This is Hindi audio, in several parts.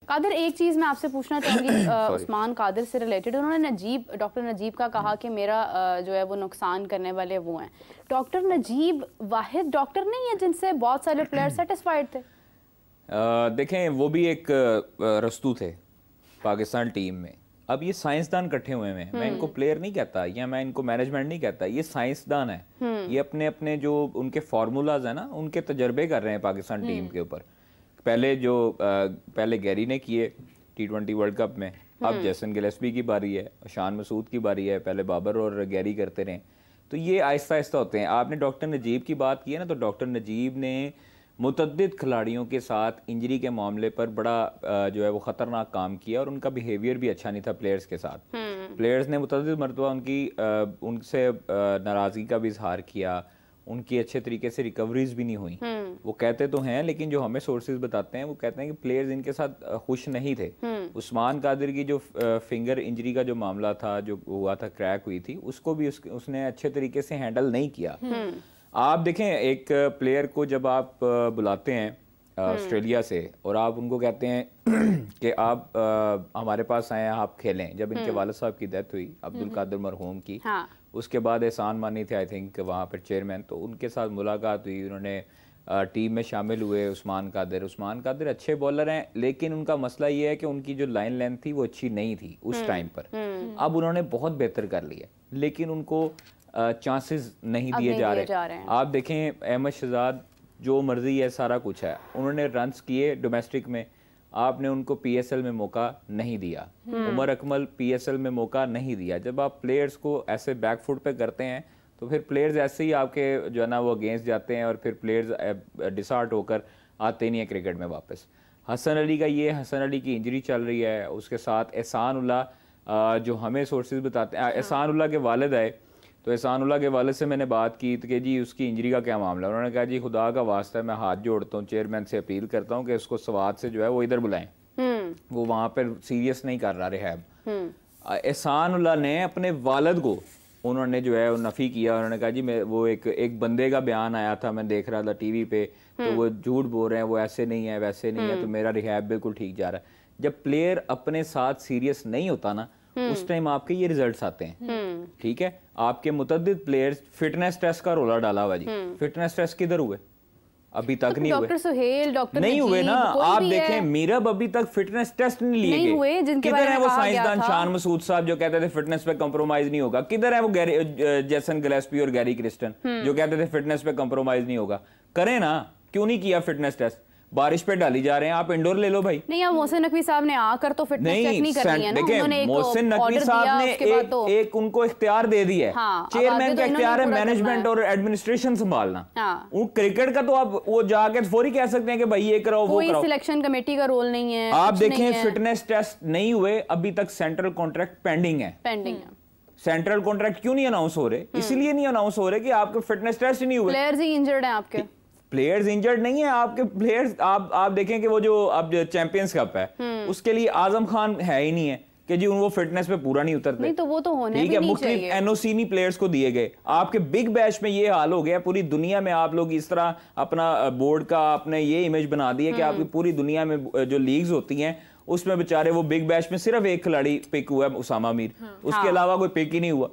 कादिर, एक चीज़ मैं आपसे पूछना चाहूँगी उस्मान कादिर से रिलेटेड। उन्होंने डॉक्टर नजीब का कहा कि मेरा जो है वो नुकसान करने वाले वो हैं। डॉक्टर नजीब वाहिद डॉक्टर नहीं है जिनसे बहुत सारे प्लेयर सेटिस्फाइड थे। देखें, वो भी एक रस्तू थे पाकिस्तान टीम में। अब ये साइंसदान इकट्ठे हुए हैं, मैं इनको प्लेयर नहीं कहता या मैं इनको मैनेजमेंट नहीं कहता, ये साइंसदान है। ये अपने अपने जो उनके फार्मूलाज है ना, उनके तजर्बे कर रहे हैं पाकिस्तान टीम के ऊपर। पहले गैरी ने किए T20 वर्ल्ड कप में, अब जैसन गिलेस्पी की बारी है, शान मसूद की बारी है, पहले बाबर और गैरी करते रहे। तो ये आहिस्ता आहिस्ता होते हैं। आपने डॉक्टर नजीब की बात की है ना, तो डॉक्टर नजीब ने मुतअद्दिद खिलाड़ियों के साथ इंजरी के मामले पर बड़ा जो है वो ख़तरनाक काम किया, और उनका बिहेवियर भी अच्छा नहीं था प्लेयर्स के साथ। प्लेयर्स ने मुतअद्दिद मरतबा उनसे नाराज़गी का भी इजहार किया, उनकी अच्छे तरीके से रिकवरीज भी नहीं हुई। वो कहते तो हैं, लेकिन जो हमें सोर्सेज बताते हैं वो कहते हैं कि प्लेयर्स इनके साथ खुश नहीं थे। उस्मान कादिर की जो फिंगर इंजरी का जो मामला था, जो हुआ था, क्रैक हुई थी, उसको भी उसने अच्छे तरीके से हैंडल नहीं किया। आप देखें, एक प्लेयर को जब आप बुलाते हैं ऑस्ट्रेलिया से और आप उनको कहते हैं कि आप हमारे पास आए हैं, आप खेलें। जब इनके वालिद साहब की डेथ हुई, अब्दुल कादिर मरहूम की, उसके बाद एहसान मानी थे आई थिंक वहाँ पर चेयरमैन, तो उनके साथ मुलाकात हुई, उन्होंने टीम में शामिल हुए। उस्मान कादिर अच्छे बॉलर हैं, लेकिन उनका मसला ये है कि उनकी जो लाइन लेंथ थी वो अच्छी नहीं थी उस टाइम पर। अब उन्होंने बहुत बेहतर कर लिया, लेकिन उनको चांसेस नहीं दिए जा रहे। आप देखें, अहमद शहजाद जो मर्जी है सारा कुछ है, उन्होंने रन्स किए डोमेस्टिक में, आपने उनको पीएसएल में मौका नहीं दिया। उमर अकमल पीएसएल में मौका नहीं दिया। जब आप प्लेयर्स को ऐसे बैकफुट पे करते हैं तो फिर प्लेयर्स ऐसे ही आपके जो है ना वो अगेंस्ट जाते हैं, और फिर प्लेयर्स डिसहार्ट होकर आते नहीं है क्रिकेट में वापस। हसन अली की इंजरी चल रही है, उसके साथ एहसान उल्लाह जो हमें सोर्सेज बताते हैं, एहसान उल्लाह के वालिद आए, तो एहसान उल्लाह के वालिद से मैंने बात की कि जी उसकी इंजरी का क्या मामला है। उन्होंने कहा जी खुदा का वास्ता है, मैं हाथ जोड़ता हूँ, चेयरमैन से अपील करता हूँ कि उसको स्वाद से जो है वो इधर बुलाएं, वो वहाँ पर सीरियस नहीं कर रहा रिहैब। एहसान उल्लाह ने अपने वालिद को उन्होंने जो है वो नफ़ी किया। उन्होंने कहा जी मैं वो एक बंदे का बयान आया था, मैं देख रहा था टीवी पे, तो वो झूठ बोल रहे हैं, वो ऐसे नहीं है वैसे नहीं है, तो मेरा रिहैब बिल्कुल ठीक जा रहा है। जब प्लेयर अपने साथ सीरियस नहीं होता ना, उस टाइम आपके ये रिजल्ट्स आते हैं। ठीक है, आपके मुतअद्दिद प्लेयर्स फिटनेस टेस्ट का रोला डाला हुआ जी, फिटनेस टेस्ट किधर हुए? अभी तक नहीं हुए। डॉक्टर सुहेल, डॉक्टर नहीं हुए ना। आप देखें, मीरब अभी तक फिटनेस टेस्ट नहीं लिए गए। किधर है वो साइंसदान शान मसूद साहब जो कहते थे फिटनेस पे कंप्रोमाइज नहीं होगा? किधर है वो जैसन गिलेस्पी और गैरी क्रिस्टन जो कहते थे फिटनेस पे कंप्रोमाइज नहीं होगा? करें ना, क्यों नहीं किया फिटनेस टेस्ट? बारिश पे डाली जा रहे हैं, आप इंडोर ले लो भाई। नहीं, अब मोहसिन नकवी साहब ने आकर तो फिटनेस चेक नहीं करनी है ना। उन्होंने एक मोहसिन नकवी साहब ने एक उनको इख्तियार दे दिया है। चेयरमैन का इख्तियार है मैनेजमेंट और एडमिनिस्ट्रेशन संभालना। वो क्रिकेट का तो आप वो जाके फौरी कह सकते हैं कि भाई ये कराओ वो कराओ। सिलेक्शन कमेटी का रोल नहीं है। आप देखें, फिटनेस टेस्ट नहीं हुए, अभी तक सेंट्रल कॉन्ट्रैक्ट पेंडिंग है। सेंट्रल कॉन्ट्रैक्ट क्यों नहीं अनाउंस हो रहे? इसलिए नहीं अनाउंस हो रहे कि आपके फिटनेस टेस्ट ही नहीं हुए। प्लेयर्स ही इंजर्ड हैं आपके। प्लेयर्स इंजर्ड नहीं है आपके प्लेयर्स। आप देखें कि वो जो अब चैंपियंस कप है उसके लिए आजम खान है ही नहीं है कि जी वो फिटनेस पे पूरा नहीं उतरते। नहीं तो वो तो होने भी नहीं चाहिए। एनओसी नहीं प्लेयर्स को दिए गए। आपके बिग बैश में ये हाल हो गया, पूरी दुनिया में आप लोग इस तरह अपना बोर्ड का आपने ये इमेज बना दी है कि आपकी पूरी दुनिया में जो लीग्स होती हैं उसमें बेचारे वो बिग बैश में सिर्फ एक खिलाड़ी पिक हुआ है, उसामा मीर, उसके अलावा कोई पिक ही नहीं हुआ।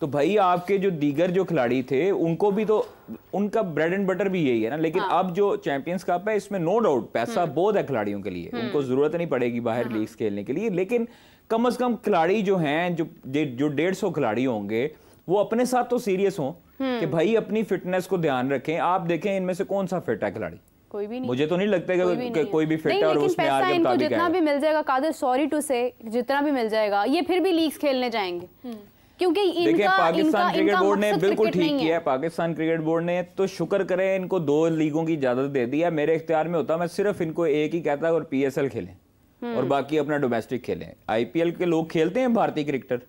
तो भाई आपके जो दीगर जो खिलाड़ी थे उनको भी तो उनका ब्रेड एंड बटर भी यही है ना। लेकिन अब जो चैंपियंस कप है इसमें नो डाउट पैसा बहुत है खिलाड़ियों के लिए, उनको जरूरत नहीं पड़ेगी बाहर लीग्स खेलने के लिए। लेकिन कम से कम खिलाड़ी जो हैं जो 150 खिलाड़ी होंगे वो अपने साथ तो सीरियस हों कि भाई अपनी फिटनेस को ध्यान रखें। आप देखें इनमें से कौन सा फिट है खिलाड़ी? कोई भी नहीं। मुझे तो नहीं लगता कि कोई भी फिट है और उसमें आगे इनको जितना भी मिल जाएगा कादिर, सॉरी टू से, जितना भी मिल जाएगा ये फिर भी लीग्स खेलने जाएंगे, क्योंकि देखिए पाकिस्तान क्रिकेट बोर्ड ने बिल्कुल ठीक किया है। पाकिस्तान क्रिकेट बोर्ड ने तो शुक्र करें इनको 2 लीगों की इजाजत दे दी है। मेरे इख्तियार में होता मैं सिर्फ इनको एक ही कहता और पीएसएल खेलें और बाकी अपना डोमेस्टिक खेलें। आईपीएल के लोग खेलते हैं भारतीय क्रिकेटर,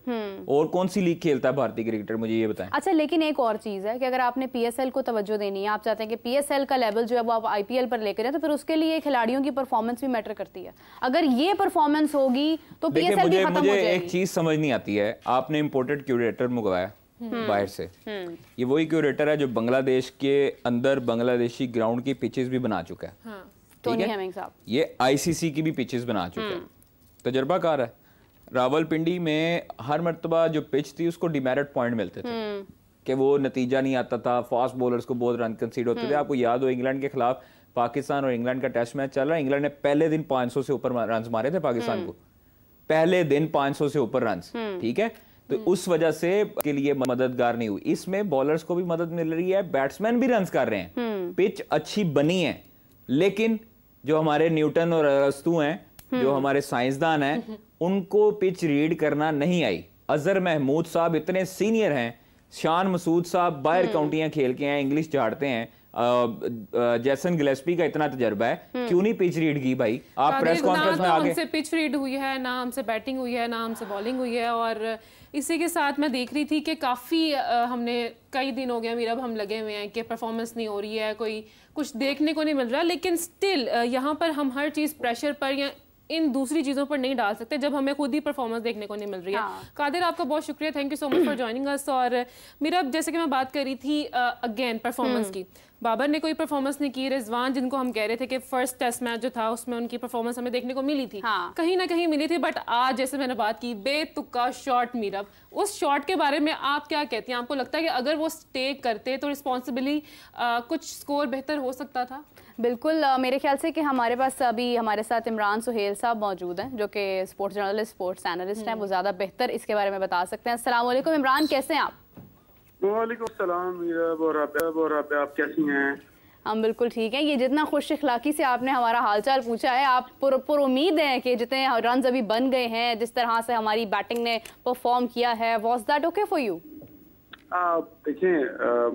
और कौन सी लीग खेलता है भारतीय क्रिकेटर, मुझे ये बताएं। अच्छा, लेकिन एक और चीज है कि अगर आपने पीएसएल को तवज्जो देनी है, आप चाहते हैं कि पीएसएल का लेवल जो है वो आप आईपीएल पर लेकर जाए, तो फिर उसके लिए खिलाड़ियों की परफॉर्मेंस भी मैटर करती है। अगर ये परफॉर्मेंस होगी तो पीएसएल भी खत्म हो जाएगी। एक चीज समझ नहीं आती है, आपने इंपोर्टेड क्यूरेटर मंगवाया बाहर से, ये वही क्यूरेटर है जो बांग्लादेश के अंदर बांग्लादेशी ग्राउंड की पिचेस भी बना चुका है। टोनी हेमिंग साहब ये आईसीसी की भी पिचेस बना चुके हैं, तजर्बाकार है। रावलपिंडी में हर मरतबा जो पिच थी उसको डिमेरिट पॉइंट मिलते थे कि वो नतीजा नहीं आता था, फास्ट बॉलर्स को बहुत रन कंसीड होते थे। आपको याद हो इंग्लैंड के खिलाफ पाकिस्तान और इंग्लैंड का टेस्ट मैच चल रहा है, इंग्लैंड ने पहले दिन 500 से ऊपर रन मारे थे पाकिस्तान को, पहले दिन 500 से ऊपर रन, ठीक है। तो उस वजह से के लिए मददगार नहीं हुई। इसमें बॉलर्स को भी मदद मिल रही है, बैट्समैन भी रन कर रहे हैं, पिच अच्छी बनी है, लेकिन जो हमारे न्यूटन और अरस्तु हैं, जो हमारे साइंसदान हैं, उनको पिच रीड करना नहीं आई। अजहर महमूद साहब इतने सीनियर हैं, शान मसूद साहब बाहर काउंटियां खेल के हैं, इंग्लिश झाड़ते हैं, जैसन गिलेस्पी का इतना तजर्बा है, क्यों नहीं पिच रीड की भाई? आप प्रेस कॉन्फ्रेंस में आगे हमसे पिच रीड हुई है, ना हमसे बैटिंग हुई है, ना हमसे बॉलिंग हुई है। और इसी के साथ मैं देख रही थी कि काफ़ी हमने कई दिन हो गया मीरा, अब हम लगे हुए हैं कि परफॉर्मेंस नहीं हो रही है, कोई कुछ देखने को नहीं मिल रहा, लेकिन स्टिल यहाँ पर हम हर चीज़ प्रेशर पर या इन दूसरी चीज़ों पर नहीं डाल सकते जब हमें खुद ही परफॉर्मेंस देखने को नहीं मिल रही है। कादिर, आपका बहुत शुक्रिया, thank you so much for joining us. और मेरा जैसे कि मैं बात कर रही थी अगेन परफॉर्मेंस की, बाबर ने कोई परफॉर्मेंस नहीं की, रिजवान जिनको हम कह रहे थे कि फर्स्ट टेस्ट मैच जो था उसमें उनकी परफॉर्मेंस हमें देखने को मिली थी, कहीं ना कहीं मिली थी, बट आज जैसे मैंने बात की बेतुका शॉट मीरा, उस शॉट के बारे में आप क्या कहती हैं? आपको लगता है कि अगर वो स्टे करते तो रिस्पॉन्सिबली कुछ स्कोर बेहतर हो सकता था? बिल्कुल, मेरे ख्याल से कि हमारे पास अभी हमारे साथ इमरान सुहेल साहब मौजूद हैं, जो कि स्पोर्ट्स जर्नलिस्ट, स्पोर्ट्स एनालिस्ट हैं, वो ज़्यादा बेहतर इसके बारे में बता सकते हैं। अस्सलाम वालेकुम इमरान, कैसे हैं आप? वालेकुम सलाम आप कैसी हैं? हम बिल्कुल ठीक हैं। ये जितना खुश इखलाकी से आपने हमारा हालचाल पूछा है, आप पुर उम्मीद हैं कि जितने रन अभी बन गए हैं, जिस तरह से हमारी बैटिंग ने परफॉर्म किया है, was that okay for you? देखिए,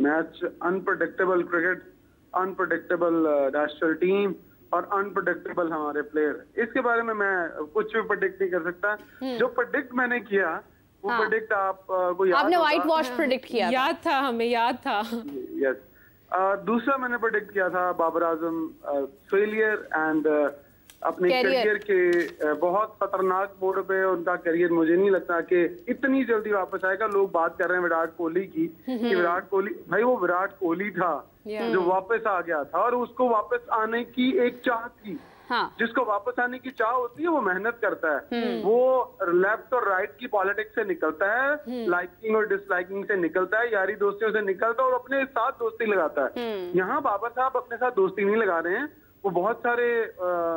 match unpredictable cricket, unpredictable national team और अनप्रेडिक्टेबल हमारे प्लेयर, इसके बारे में मैं कुछ भी प्रेडिक्ट नहीं कर सकता। जो प्रेडिक्ट मैंने किया वो प्रेडिक्ट आपको याद, आपने व्हाइट वॉश प्रेडिक्ट किया, याद था, हमें याद था। यस। दूसरा मैंने प्रेडिक्ट किया था बाबर आजम फेलियर एंड अपने करियर के बहुत खतरनाक मोड़ पे उनका करियर, मुझे नहीं लगता कि इतनी जल्दी वापस आएगा। लोग बात कर रहे हैं विराट कोहली की, कि विराट कोहली, भाई वो विराट कोहली था जो वापस आ गया था, और उसको वापस आने की एक चाह थी। जिसको वापस आने की चाह होती है वो मेहनत करता है, वो लेफ्ट और राइट की पॉलिटिक्स से निकलता है, लाइकिंग और डिसलाइकिंग से निकलता है, यारी दोस्तियों से निकलता है और अपने साथ दोस्ती लगाता है। यहाँ बाबर साहब अपने साथ दोस्ती नहीं लगा रहे हैं, वो बहुत सारे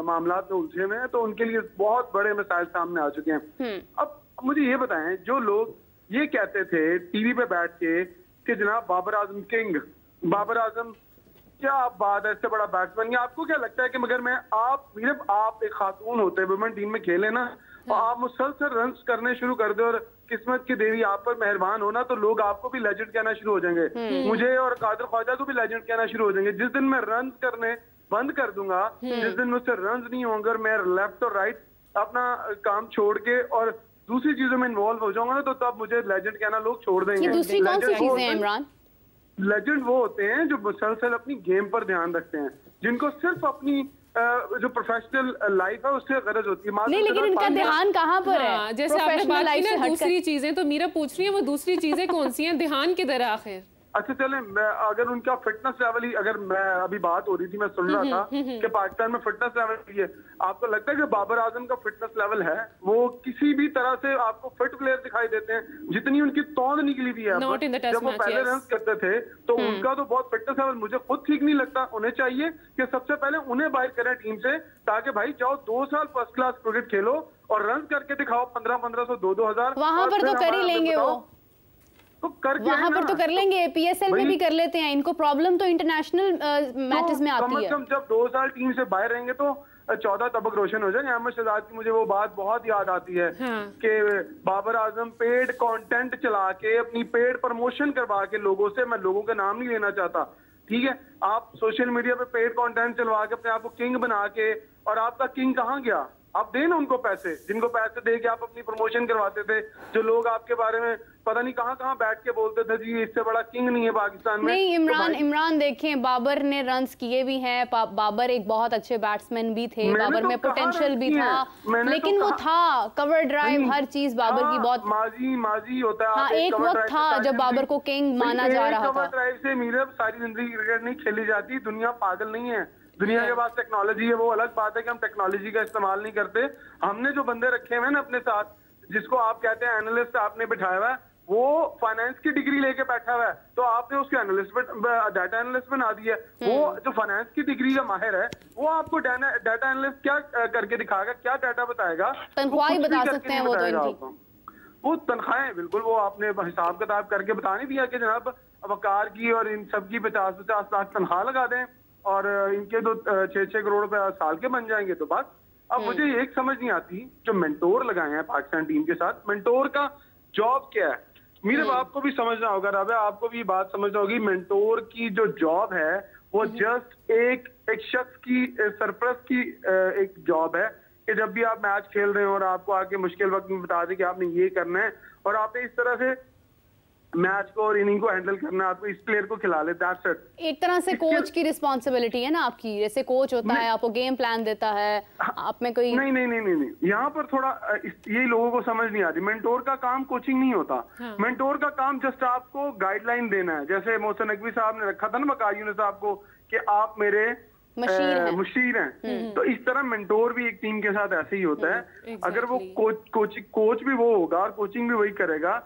मामलात में उलझे हुए हैं, तो उनके लिए बहुत बड़े मसाइल सामने आ चुके हैं। अब मुझे ये बताएं, जो लोग ये कहते थे टीवी पे बैठ के कि जनाब बाबर आजम किंग, बाबर आजम क्या बात है, इससे बड़ा बैट्समैन, या आपको क्या लगता है कि मगर मैं आप एक खातून होते वुमेन टीम में खेले ना, और आप मुसलसल रन करने शुरू कर दे और किस्मत की देवी आप पर मेहरबान होना, तो लोग आपको भी लेजेंड कहना शुरू हो जाएंगे, मुझे और कादिर ख्वाजा को भी लेजेंड कहना शुरू हो जाएंगे। जिस दिन मैं रन करने बंद कर दूंगा, जिस दिन मुझसे रन नहीं होंगे, मैं लेफ्ट और राइट अपना काम छोड़ के और दूसरी चीजों में इन्वॉल्व हो जाऊंगा ना, तो तब मुझे लेजेंड कहना लोग छोड़ देंगे। दूसरी कौन सी चीजें हैं इमरान? लेजेंड वो होते हैं जो मुसलसल अपनी गेम पर ध्यान रखते हैं, जिनको सिर्फ अपनी जो प्रोफेशनल लाइफ है उससे गरज होती है। नहीं, लेकिन इनका ध्यान कहाँ पर है? जैसे आपने बात की ना दूसरी चीजें, तो मीरा पूछ रही है वो दूसरी चीजें कौन सी हैं, ध्यान किधर है आखिर? अच्छा चले, अगर उनका फिटनेस लेवल ही, अगर मैं अभी बात हो रही थी, मैं सुन रहा था कि पाकिस्तान में फिटनेस लेवल है, आपको लगता है कि बाबर आजम का फिटनेस लेवल है? वो किसी भी तरह से आपको फिट प्लेयर दिखाई देते हैं, जितनी उनकी तौंद निकली थी है जब वो पहले रन करते थे, तो उनका तो बहुत फिटनेस लेवल मुझे खुद ठीक नहीं लगता। उन्हें चाहिए कि सबसे पहले उन्हें बाहर करें टीम से, ताकि भाई जाओ 2 साल फर्स्ट क्लास क्रिकेट खेलो और रन करके दिखाओ 1500 2-2000, वहां पर तो कर ही लेंगे वो, तो वहां पर तो कर लेंगे, पीएसएल में भी कर लेते हैं। इनको प्रॉब्लम तो इंटरनेशनल मैचेस में आती है। जब 2 साल टीम से बाहर रहेंगे तो 14 तबक रोशन हो जाएंगे। अहमद शहजाद की मुझे वो बात बहुत याद आती है कि बाबर आजम पेड कंटेंट चला के, अपनी पेड प्रमोशन करवा के लोगों से, मैं लोगों के नाम नहीं लेना चाहता, ठीक है, आप सोशल मीडिया पे पेड कंटेंट चलवा के अपने आप को किंग बना के, और आपका किंग कहाँ गया? आप देना उनको पैसे, जिनको पैसे दे के आप अपनी प्रमोशन करवाते थे, जो लोग आपके बारे में पता नहीं कहाँ कहाँ बैठ के बोलते थे जी इससे बड़ा किंग नहीं है पाकिस्तान में। नहीं इमरान देखें, बाबर ने रन्स किए भी हैं, बाबर एक बहुत अच्छे बैट्समैन भी थे, बाबर में पोटेंशियल भी था, लेकिन वो था कवर ड्राइव, हर चीज बाबर की बहुत माजी होता है। हाँ, एक वक्त था जब बाबर को किंग माना जा रहा था। कवर ड्राइव से मीरा सारी जिंदगी क्रिकेट नहीं खेली जाती, दुनिया पागल नहीं है। दुनिया के पास टेक्नोलॉजी है, वो अलग बात है कि हम टेक्नोलॉजी का इस्तेमाल नहीं करते। हमने जो बंदे रखे हुए हैं ना अपने साथ, जिसको आप कहते हैं एनालिस्ट, आपने बिठाया हुआ है, वो फाइनेंस की डिग्री लेके बैठा हुआ है, तो आपने उसको एनालिस्ट, डाटा एनालिस्ट बना दिया। वो जो फाइनेंस की डिग्री का माहिर है, वो आपको डाटा एनालिस्ट क्या करके दिखाएगा, क्या डाटा बताएगा? तनख्वाह बता सकते हैं वो तो इनकी। वो तनख्वाहें बिल्कुल, वो आपने हिसाब किताब करके बता नहीं दिया कि जनाब वकार की और इन सब की 50-50 लाख तनख्वाह लगा दें और इनके तो 6-6 करोड़ रुपए साल के बन जाएंगे, तो बस। अब मुझे एक समझ नहीं आती, जो मेंटोर लगाए हैं पाकिस्तान टीम के साथ, मेंटोर का जॉब क्या है? मेरे आपको भी समझना होगा, राबे आपको भी बात समझना होगी, मेंटोर की जो जॉब है वो जस्ट एक शख्स की सरपरस्त की एक जॉब है कि जब भी आप मैच खेल रहे हो और आपको आके मुश्किल वक्त में बता दें कि आपने ये करना है और आपने इस तरह से मैच को और इनिंग को हैंडल करना, आपको इस प्लेयर को खिला ले, दैट्स इट। एक तरह से कोच की रिस्पॉन्सिबिलिटी है ना आपकी, जैसे कोच होता है, आपको गेम प्लान देता है, आप में कोई नहीं, यहाँ पर थोड़ा ये लोगों को समझ नहीं आती। मेंटोर का काम कोचिंग नहीं होता। मेंटोर का काम जस्ट आपको गाइडलाइन देना है। जैसे मोहसिन नकवी साहब ने रखा था ना वकार यूनुस साहब को कि आप मेरे मुशीर हैं, तो इस तरह मेंटोर भी एक टीम के साथ ऐसे ही होता है। अगर वो कोच भी वो होगा और कोचिंग भी वही करेगा,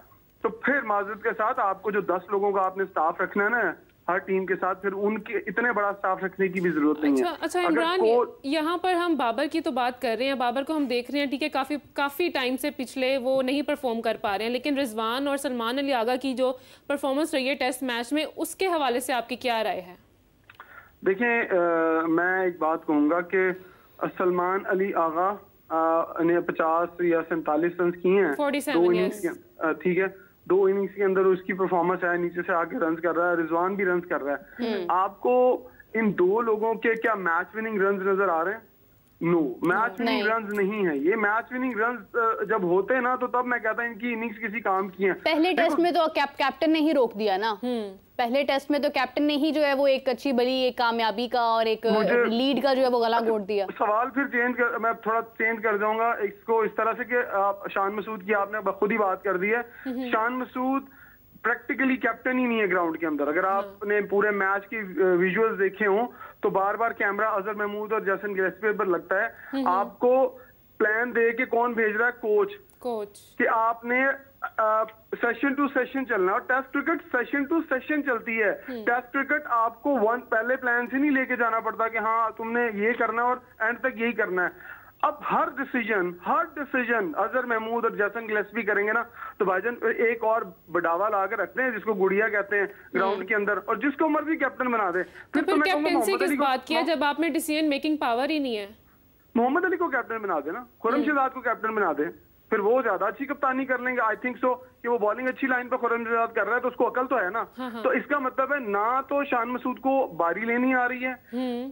तो फिर माजरत के साथ आपको जो 10 लोगों का आपने स्टाफ रखना है ना हर टीम के साथ, फिर उनके इतने बड़ा स्टाफ रखने की भी जरूरत नहीं है। अच्छा इमरान, यहाँ पर हम बाबर की तो बात कर रहे हैं, बाबर को हम देख रहे हैं, ठीक है, काफी टाइम से पिछले वो नहीं परफॉर्म कर पा रहे हैं, लेकिन रिजवान और सलमान अली आगा की जो परफॉर्मेंस रही है टेस्ट मैच में, उसके हवाले से आपकी क्या राय है? देखिए, मैं एक बात कहूंगा कि सलमान अली आगा ने 50 या 47 रन किए हैं 2 इनिंग्स, ठीक है, 2 इनिंग्स के अंदर उसकी परफॉर्मेंस है, नीचे से आके रन कर रहा है, रिजवान भी रन कर रहा है। आपको इन 2 लोगों के क्या मैच विनिंग रन नजर आ रहे हैं? नो, मैच विनिंग रन नहीं है ये। मैच विनिंग रन जब होते हैं ना, तो तब मैं कहता हूं इनकी इनिंग्स किसी काम की है। पहले टेस्ट में तो कैप्टन ने ही रोक दिया ना, पहले टेस्ट में तो कैप्टन ने ही जो है वो एक अच्छी बड़ी एक कामयाबी का और एक लीड का जो है वो गला घोट दिया। सवाल फिर मैं थोड़ा चेंज कर जाऊंगा इसको इस तरह से कि शान मसूद की आपने खुद ही बात कर दी है। शान मसूद प्रैक्टिकली कैप्टन ही नहीं है ग्राउंड के अंदर। अगर आपने पूरे मैच की विजुअल्स देखे हों तो बार बार कैमरा अजहर महमूद और जैसन गिलेस्पी पर लगता है। आपको प्लान दे के कौन भेज रहा है? कोच कि आपने सेशन टू सेशन चलना, और test cricket session two session चलती है। टेस्ट क्रिकेट आपको पहले प्लान से नहीं लेके जाना पड़ता कि हाँ तुमने ये करना और एंड तक यही करना है। अब हर डिसीजन अजहर महमूद और जैसन गिलेस्पी करेंगे ना, तो भाईजान एक और बढ़ावा ला कर रखते हैं जिसको गुड़िया कहते हैं ग्राउंड के अंदर, और जिसको मर्जी कैप्टन बना दे। फिर कैप्टनसी किस बात किया जब आप में डिसीजन मेकिंग पावर ही नहीं है? मोहम्मद अली को कैप्टन बना देना, खुर्रम शहजाद को कैप्टन बना दे, फिर वो ज्यादा अच्छी कप्तानी कर लेंगे। आई थिंक सो कि वो बॉलिंग अच्छी लाइन पर खुर्रम शहजाद कर रहा है, तो उसको अकल तो है ना। तो इसका मतलब है ना तो शान मसूद को बारी लेनी आ रही है।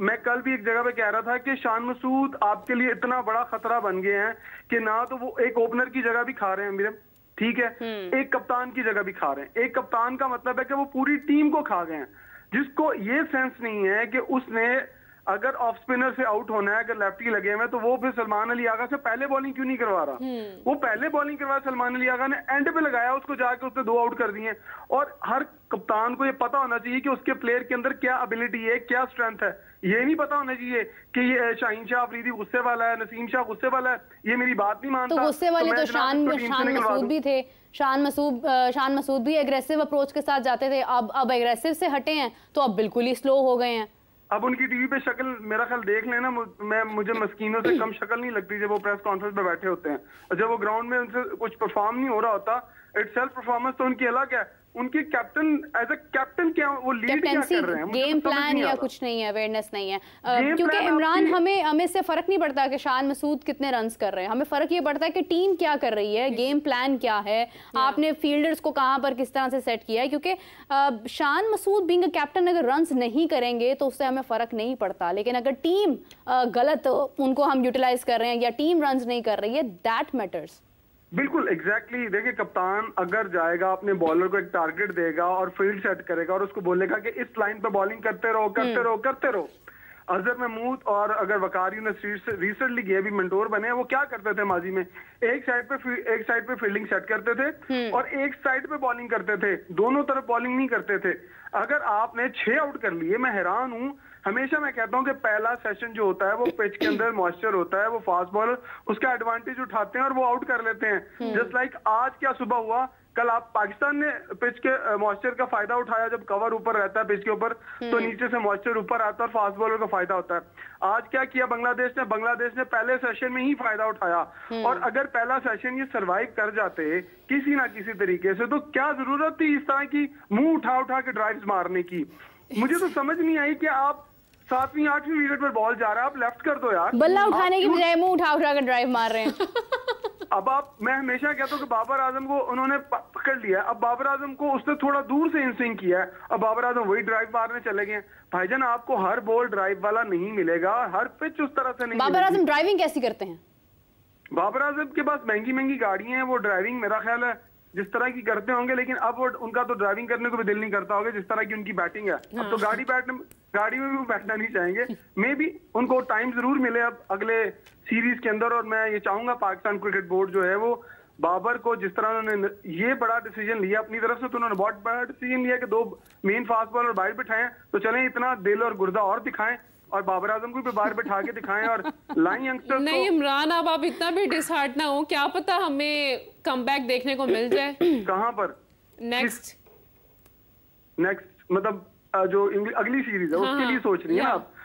मैं कल भी एक जगह पे कह रहा था कि शान मसूद आपके लिए इतना बड़ा खतरा बन गए हैं कि ना तो वो एक ओपनर की जगह भी खा रहे हैं मेरे, ठीक है, एक कप्तान की जगह भी खा रहे हैं। एक कप्तान का मतलब है कि वो पूरी टीम को खा गए हैं, जिसको ये सेंस नहीं है कि उसने अगर ऑफ स्पिनर से आउट होना है, अगर लेफ्टी लगे हुए तो वो फिर सलमान अली आगा से पहले बॉलिंग क्यों नहीं करवा रहा? वो पहले बॉलिंग करवाया सलमान अली आगा ने, एंड पे लगाया उसको, जाके उसने 2 आउट कर दिए। और हर कप्तान को ये पता होना चाहिए कि उसके प्लेयर के अंदर क्या एबिलिटी है, क्या स्ट्रेंथ है। ये नहीं पता होना चाहिए कि ये शाहीन शाह अफरीदी गुस्से वाला है, नसीम शाह गुस्से वाला है, ये मेरी बात नहीं मानता। तो गुस्से वाले तो शान मसूद भी थे। शान मसूद भी एग्रेसिव अप्रोच के साथ जाते थे, अब एग्रेसिव से हटे हैं तो अब बिल्कुल ही स्लो हो गए हैं। अब उनकी टीवी पे शक्ल मेरा ख्याल देख लेना, मुझे मस्कीनों से कम शक्ल नहीं लगती जब वो प्रेस कॉन्फ्रेंस पे बैठे होते हैं, और जब वो ग्राउंड में उनसे कुछ परफॉर्म नहीं हो रहा होता, इट्स सेल्फ परफॉर्मेंस तो उनकी अलग है। उनके कैप्टन एज अ कैप्टन क्या वो लीड क्या कर रहे हैं? गेम प्लान या कुछ नहीं है, अवेयरनेस नहीं है। क्योंकि इमरान हमें इससे फर्क नहीं पड़ता कि शान मसूद कितने रन्स कर रहे हैं, हमें फर्क ये पड़ता है कि टीम क्या कर रही है, गेम प्लान क्या है, आपने फील्डर्स को कहां पर किस तरह से सेट किया है। क्योंकि Shan Masood being a captain अगर रन्स नहीं करेंगे तो उससे हमें फर्क नहीं पड़ता, लेकिन अगर टीम गलत उनको हम यूटिलाइज कर रहे हैं या टीम रन्स नहीं कर रही है, दैट मैटर्स। बिल्कुल एग्जैक्टली। देखिए, कप्तान अगर जाएगा अपने बॉलर को एक टारगेट देगा और फील्ड सेट करेगा और उसको बोलेगा कि इस लाइन पे बॉलिंग करते रहो। अजहर महमूद और अगर वकार यूनुस रिसेंटली गए भी मेंटोर बने, वो क्या करते थे माजी में? एक साइड पे फील्डिंग सेट करते थे और एक साइड पे बॉलिंग करते थे, दोनों तरफ बॉलिंग नहीं करते थे। अगर आपने 6 आउट कर लिए, मैं हैरान हूं हमेशा मैं कहता हूं कि पहला सेशन जो होता है वो पिच के अंदर मॉइस्चर होता है, वो फास्ट बॉलर उसका एडवांटेज उठाते हैं और वो आउट कर लेते हैं। जस्ट लाइक आज क्या सुबह हुआ, कल आप पाकिस्तान ने पिच के मॉइस्चर का फायदा उठाया, जब कवर ऊपर रहता है पिच के ऊपर तो नीचे से मॉइस्चर ऊपर आता है और फास्ट बॉलर का फायदा होता है। आज क्या किया बांग्लादेश ने पहले सेशन में ही फायदा उठाया, और अगर पहला सेशन ये सरवाइव कर जाते किसी ना किसी तरीके से, तो क्या जरूरत थी इस तरह की मुंह उठा उठा के ड्राइव्स मारने की। मुझे तो समझ नहीं आई कि आप 7वीं 8वीं विकेट पर बॉल जा रहा है, आप लेफ्ट कर दो यार, बल्ला उठाने की बजाय मुंह उठा उठा कर ड्राइव मार रहे हैं। अब मैं हमेशा कहता हूँ कि बाबर आजम को उन्होंने पकड़ लिया, अब बाबर आजम को उसने थोड़ा दूर से इंस्विंग किया है, अब बाबर आजम वही ड्राइव मारने चले गए। भाईजान आपको हर बॉल ड्राइव वाला नहीं मिलेगा, हर पिच उस तरह से नहीं। बाबर आजम ड्राइविंग कैसी करते हैं? बाबर आजम के पास महंगी महंगी गाड़ियां हैं, वो ड्राइविंग मेरा ख्याल है जिस तरह की करते होंगे, लेकिन अब वो उनका तो ड्राइविंग करने को भी दिल नहीं करता होगा जिस तरह की उनकी बैटिंग है। अब तो गाड़ी में भी वो बैठना नहीं चाहेंगे। मे बी उनको टाइम जरूर मिले अब अगले सीरीज के अंदर, और मैं ये चाहूंगा पाकिस्तान क्रिकेट बोर्ड जो है वो बाबर को, जिस तरह उन्होंने ये बड़ा डिसीजन लिया अपनी तरफ से, तो उन्होंने बहुत बड़ा डिसीजन लिया कि 2 मेन फास्ट बॉलर बाहर बिठाएं, तो चलें इतना दिल और गुर्दा और दिखाएं और बाबर आजम को भी बाहर बिठा के दिखाएं और लाइन यंगस्टर्स को। नहीं इमरान, अब आप इतना भी डिसहार्ट ना हो, क्या पता हमें कमबैक देखने को मिल जाए। कहां पर? नेक्स्ट मतलब जो अगली सीरीज है उसके लिए सोच रही है आप?